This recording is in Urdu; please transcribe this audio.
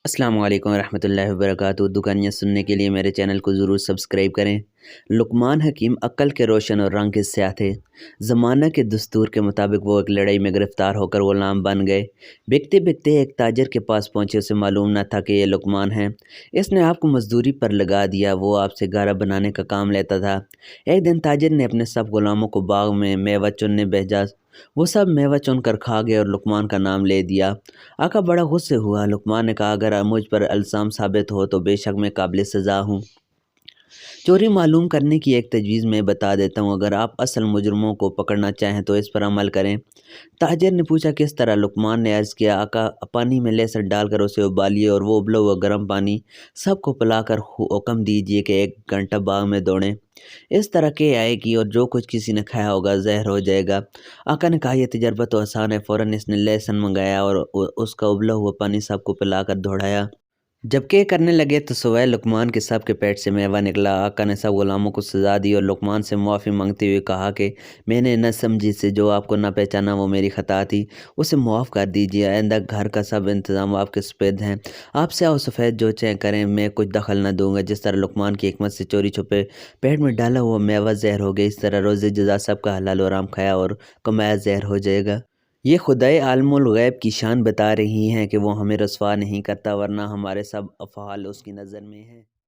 السلام علیکم ورحمۃ اللہ وبرکاتہ۔ اردو کہانیاں سننے کے لیے میرے چینل کو ضرور سبسکرائب کریں۔ لقمان حکیم عقل کے روشن اور رنگ کے سیاہ تھے۔ زمانہ کے دستور کے مطابق وہ ایک لڑائی میں گرفتار ہو کر غلام بن گئے۔ بکتے بکتے ایک تاجر کے پاس پہنچے، اسے معلوم نہ تھا کہ یہ لقمان ہے۔ اس نے آپ کو مزدوری پر لگا دیا، وہ آپ سے گارا بنانے کا کام لیتا تھا۔ ایک دن تاجر نے اپنے سب غلاموں کو باغ میں میوہ چننے بھیجا۔ وہ سب میوہ چن کر کھا گئے اور لقمان کا نام لے دیا۔ آقا بڑا غصے ہوا۔ لقمان نے کہا، اگر مجھ پر الزام ثابت ہو تو بے شک میں قابل سزا ہوں۔ چوری معلوم کرنے کی ایک تجویز میں بتا دیتا ہوں، اگر آپ اصل مجرموں کو پکڑنا چاہیں تو اس پر عمل کریں۔ تاجر نے پوچھا، کس طرح؟ لقمان نے عرض کیا، آقا پانی میں لہسن ڈال کر اسے ابالیے اور وہ ابلا ہوا گرم پانی سب کو پلا کر حکم دیجیے کہ 1 گھنٹہ باغ میں دوڑیں۔ اس طرح کہ آئے گی اور جو کچھ کسی نے کھایا ہوگا زہر ہو جائے گا۔ آقا نے کہا، یہ تجربہ تو آسان ہے۔ فوراً اس نے لہسن منگایا اور اس کا ابلا ہوا پانی سب کو پلا کر دوڑایا۔ جبکہ یہ کرنے لگے تو سوائے لقمان کے سب کے پیٹ سے میوہ نکلا۔ آقا نے سب غلاموں کو سزا دی اور لقمان سے معافی مانگتے ہوئے کہا کہ میں نے نہ سمجھی سے جو آپ کو نہ پہچانا، وہ میری خطا تھی، اسے معاف کر دیجیے۔ آئندہ گھر کا سب انتظام آپ کے سپرد ہیں، آپ سیاہ و سفید جو چاہیں کریں، میں کچھ دخل نہ دوں گا۔ جس طرح لقمان کی حکمت سے چوری چھپے پیٹ میں ڈالا ہوا میوہ زہر ہو گیا، اس طرح روز جزا سب کا حلال و حرام کھایا اور کمایا زہر ہو جائے گا۔ یہ خدائے عالم الغیب کی شان بتا رہی ہیں کہ وہ ہمیں رسوا نہیں کرتا، ورنہ ہمارے سب افعال اس کی نظر میں ہیں۔